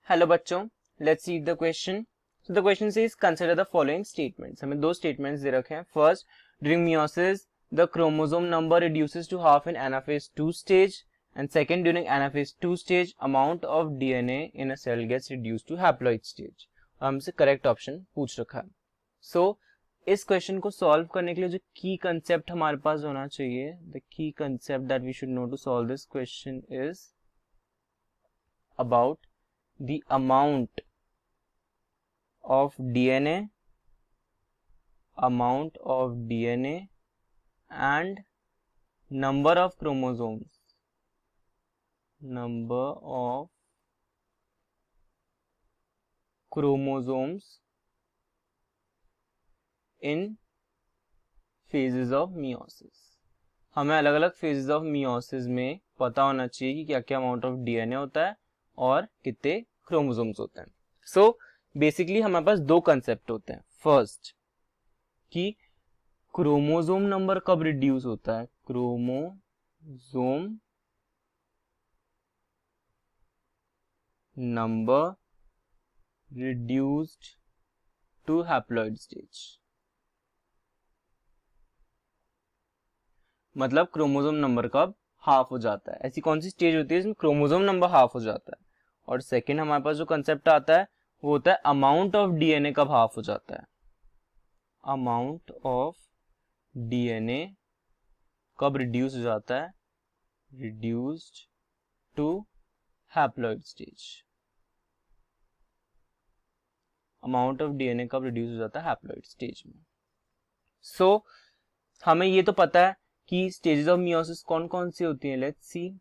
Hello बच्चों, let's read the question. So the question says consider the following statements. हमें दो statements दे रखे हैं. First, during meiosis the chromosome number reduces to half in anaphase 2 stage, and second, during anaphase 2 stage amount of DNA in a cell gets reduced to haploid stage. हमसे correct option पूछ रखा है. सो इस question को solve करने के लिए जो की कंसेप्ट हमारे पास होना चाहिए, the key concept that we should know to solve this question is about the amount of DNA and number of chromosomes in phases of meiosis. हमें अलग अलग phases of meiosis में पता होना चाहिए कि क्या क्या अमाउंट ऑफ डीएनए होता है और कितने क्रोमोसोम्स होते हैं. सो बेसिकली हमारे पास दो कंसेप्ट होते हैं. फर्स्ट, कि क्रोमोसोम नंबर कब रिड्यूस होता है. Chromosome number reduced to haploid stage. मतलब क्रोमोसोम नंबर कब हाफ हो जाता है. ऐसी कौन सी स्टेज होती है जिसमें क्रोमोसोम नंबर हाफ हो जाता है. और सेकंड, हमारे पास जो कंसेप्ट आता है वो होता है अमाउंट ऑफ डीएनए कब हाफ हो जाता है. अमाउंट ऑफ डीएनए कब रिड्यूस हो जाता है. Reduced to haploid stage. Amount of DNA कब रिड्यूस हो जाता है हैप्लॉइड स्टेज में. सो हमें ये तो पता है कि स्टेजेस ऑफ मियोसिस कौन कौन सी होती हैं. Let's see.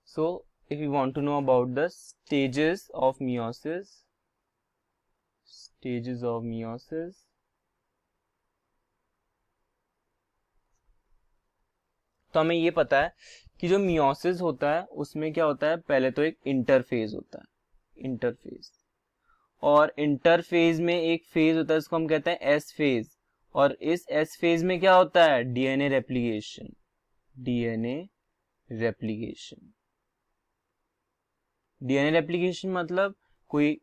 So if you want to know about the stages of meiosis, तो हमें ये पता है कि जो मियोसिस होता है उसमें क्या होता है. पहले तो एक इंटरफेज होता है. इंटरफेज, और इंटरफेज में एक फेज होता है जिसको हम कहते हैं एस फेज. और इस एस फेज में क्या होता है. DNA replication. डीएनए रेप्लिकेशन मतलब कोई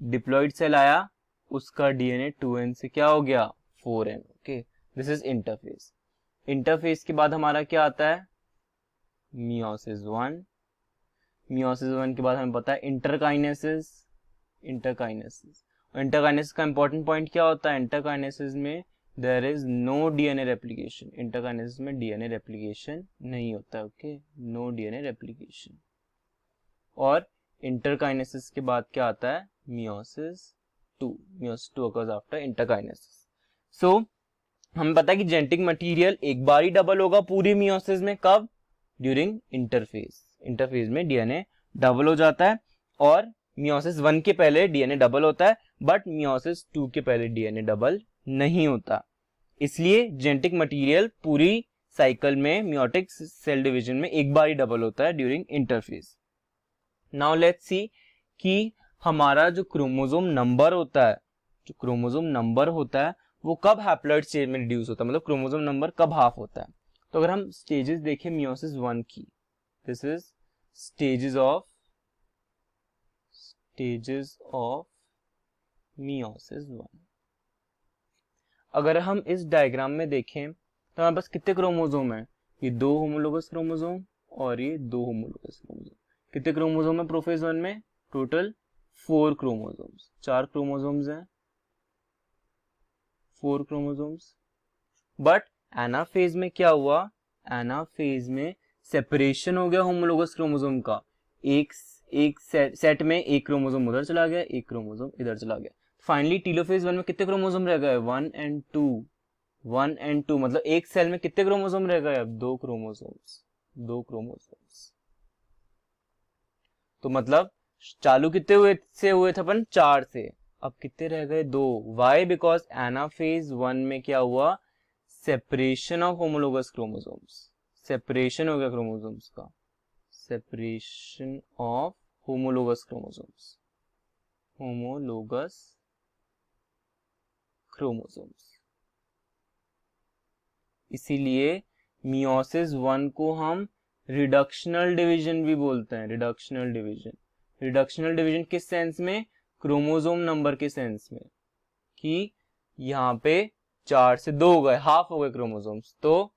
डिप्लॉइड सेल आया, उसका डीएनए 2n से क्या हो गया 4n. Okay, this is interphase. Interphase के बाद हमारा क्या आता है. meiosis-I. meiosis-I के बाद हमें पता है इंटरकाइनेसिस. इंटरकाइनेसिस का इंपॉर्टेंट पॉइंट क्या होता है. इंटरकाइनेसिस में there is no DNA replication. Interkinesis में डीएनए रेप्लिकेशन नहीं होता है. Okay, no DNA replication. और इंटरकाइनेसिस के बाद क्या आता है. meiosis-II. meiosis-II occurs after interkinesis. सो हमें पता है कि जेनेटिक मटेरियल एक बार ही डबल होगा पूरी मियोसिस में. कब. During interphase. इंटरफेज में डीएनए डबल हो जाता है. और meiosis-I के पहले डीएनए डबल होता है, बट meiosis-II के पहले डीएनए डबल नहीं होता. इसलिए जेनेटिक मटेरियल पूरी साइकिल में मियोटिक सेल डिवीजन में एक बार ही डबल होता है during interphase. Now let's see कि हमारा जो क्रोमोसोम नंबर होता है, वो कब हैप्लॉइड स्टेज में रिड्यूस होता है. मतलब क्रोमोसोम नंबर कब हाफ होता है. तो अगर हम स्टेजेस देखें meiosis-I की, this is stages of meiosis-I. अगर हम इस डायग्राम में देखें तो हमारे पास कितने क्रोमोसोम है. ये 2 होमोलोगस क्रोमोसोम और ये 2 होमोलोगस क्रोमोसोम. कितने क्रोमोसोम है प्रोफेज 1 में. Total 4 chromosomes. 4 क्रोमोसोम्स हैं. 4 क्रोमोसोम्स. बट एनाफेज में क्या हुआ. एनाफेज में सेपरेशन हो गया होमोलोगस क्रोमोसोम का. एक सेट में एक क्रोमोसोम उधर चला गया, एक क्रोमोसोम इधर चला गया. फाइनली टेलोफेज 1 में कितने क्रोमोसोम रह गए. 1 and 2. मतलब एक सेल में कितने क्रोमोसोम रह गए. अब 2 क्रोमोसोम्स. तो मतलब चालू कितने हुए थे अपन. 4 से. अब कितने रह गए. 2. वाई. बिकॉज एनाफेज 1 में क्या हुआ. Separation of homologous chromosomes. Separation हो गया क्रोमोसोम्स का. Separation of homologous chromosomes. इसीलिए meiosis-I को हम रिडक्शनल डिवीजन भी बोलते हैं. रिडक्शनल डिवीजन किस सेंस में, क्रोमोसोम नंबर के सेंस में, कि यहाँ पे 4 से 2 हो गए, हाफ हो गए क्रोमोसोम्स। तो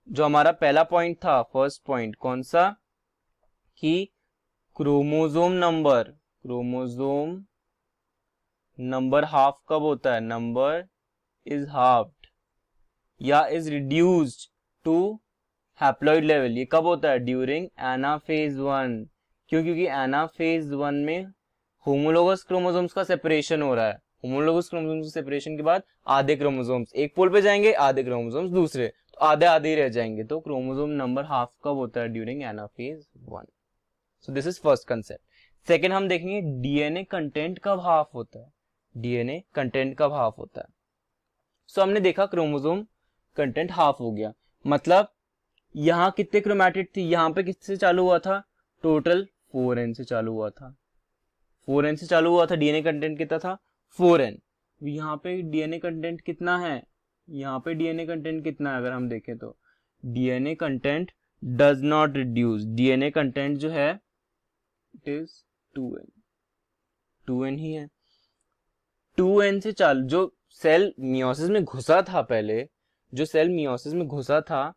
जो हमारा पहला पॉइंट था, फर्स्ट पॉइंट कौन सा, कि क्रोमोसोम नंबर हाफ कब होता है, नंबर इज हाफ्ड या is reduced to haploid level, ये कब होता है, ड्यूरिंग एनाफेज 1। क्यों, क्योंकि एनाफेज 1 में होमोलोगस क्रोमोसोम्स का सेपरेशन हो रहा है। होमोलोगस क्रोमोसोम्स के सेपरेशन के बाद आधे क्रोमोसोम्स एक पोल पे जाएंगे, आधे क्रोमोसोम्स दूसरे, तो आधे आधे ही रह जाएंगे। तो क्रोमोसोम नंबर हाफ कब होता है, during anaphase 1। So this is first concept. Second हम देखेंगे डीएनए कंटेंट कब हाफ होता है, डीएनए कंटेंट कब हाफ होता है। सो हमने देखा क्रोमोसोम कंटेंट हाफ हो गया, मतलब यहाँ कितने क्रोमैटिड थी, यहाँ पे किससे चालू हुआ था, टोटल 4n से चालू हुआ था, 4n से चालू हुआ था। डीएनए कंटेंट कितना था, 4n। यहाँ पे डीएनए कंटेंट कितना है, यहाँ पे डीएनए कंटेंट कितना है, अगर हम देखें तो DNA content does not reduce, DNA content जो है इट इज 2n ही है। 2n से चालू जो सेल मियोसिस में घुसा था, पहले जो सेल मियोसिस में घुसा था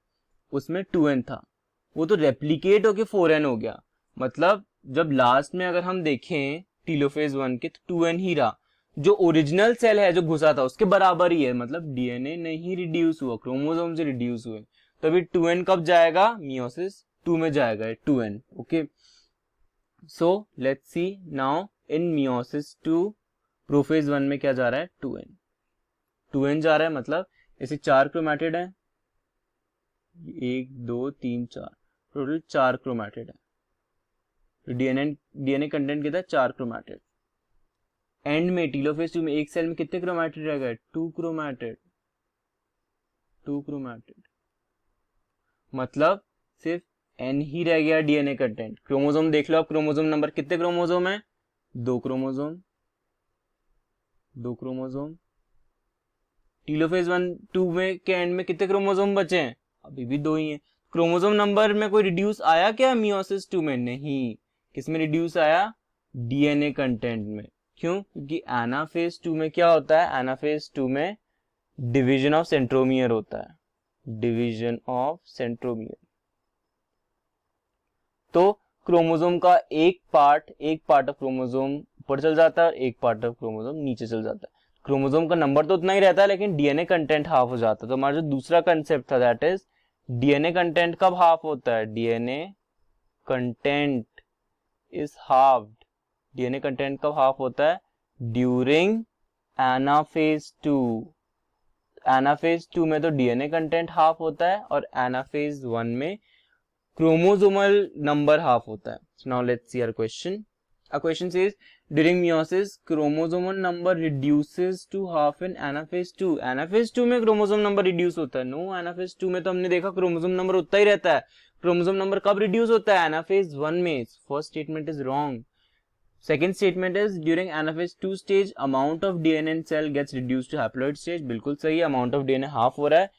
उसमें 2n था, वो तो रेप्लिकेट होके 4n हो गया। मतलब जब लास्ट में अगर हम देखें टीलोफेज 1 के, तो 2n ही रहा, जो ओरिजिनल सेल है जो घुसा था उसके बराबर ही है। मतलब डीएनए नहीं रिड्यूस हुआ, क्रोमोसोम से रिड्यूस हुए। तो अभी 2n कब जाएगा, मियोसिस 2 में जाएगा 2n। Okay, so let's see now in meiosis 2 prophase 1 में क्या जा रहा है, 2n जा रहा है। मतलब ऐसे 4 क्रोमैटिड है, 1 2 3 4, टोटल 4 क्रोमैटिड है। डीएनए कंटेंट कितना है, 4 क्रोमैटिड। एंड में टीलोफेज 2 में एक सेल में कितने क्रोमैटिड रह गए, 2 क्रोमैटिड। मतलब सिर्फ n ही रह गया डीएनए कंटेंट। क्रोमोसोम देख लो आप, क्रोमोसोम नंबर कितने क्रोमोसोम है, 2 क्रोमोसोम। टीलोफेज 1-2 में के एंड में कितने क्रोमोसोम बचे हैं, अभी भी 2 ही हैं। क्रोमोसोम नंबर में कोई रिड्यूस आया क्या मियोसिस 2 में, नहीं। किस में रिड्यूस आया, डीएनए कंटेंट में। क्यों, क्योंकि एनाफेज 2 में क्या होता है, एनाफेज 2 में डिवीजन ऑफ सेंट्रोमियर होता है, डिवीजन ऑफ सेंट्रोमियर। तो क्रोमोसोम का एक पार्ट ऑफ क्रोमोसोम ऊपर चल जाता है और एक पार्ट ऑफ क्रोमोसोम नीचे चल जाता है। क्रोमोसोम का नंबर तो उतना ही रहता है, लेकिन डीएनए कंटेंट हाफ हो जाता है। तो हमारा जो दूसरा कंसेप्ट था दैट इज डीएनए कंटेंट कब हाफ होता है, DNA content is halved. DNA content कब हाफ होता है, ड्यूरिंग एनाफेज 2। एनाफेज 2 में तो डीएनए कंटेंट हाफ होता है और एनाफेज 1 में क्रोमोसोमल नंबर हाफ होता है। So now let's see our question. Our question says during meiosis chromosomal number reduces to half in anaphase 2. Anaphase 2 में क्रोमोसोम नंबर रिड्यूस होता है, नो anaphase 2 में तो हमने देखा क्रोमोसोम नंबर उतना ही रहता है। क्रोमोसोम नंबर कब रिड्यूस होता है, anaphase 1 में। First statement is wrong. Second statement is during anaphase 2 stage amount of DNA in cell gets reduced to haploid stage. बिल्कुल सही है, amount of DNA हाफ हो रहा है,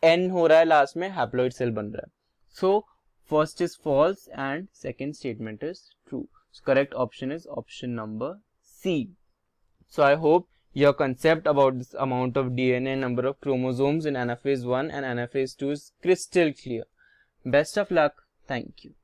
n हो रहा है लास्ट में, haploid cell बन रहा है। So first is false and second statement is true. So correct option is option number C. So I hope your concept about this amount of DNA, number of chromosomes in anaphase 1 and anaphase 2 is crystal clear. Best of luck. Thank you.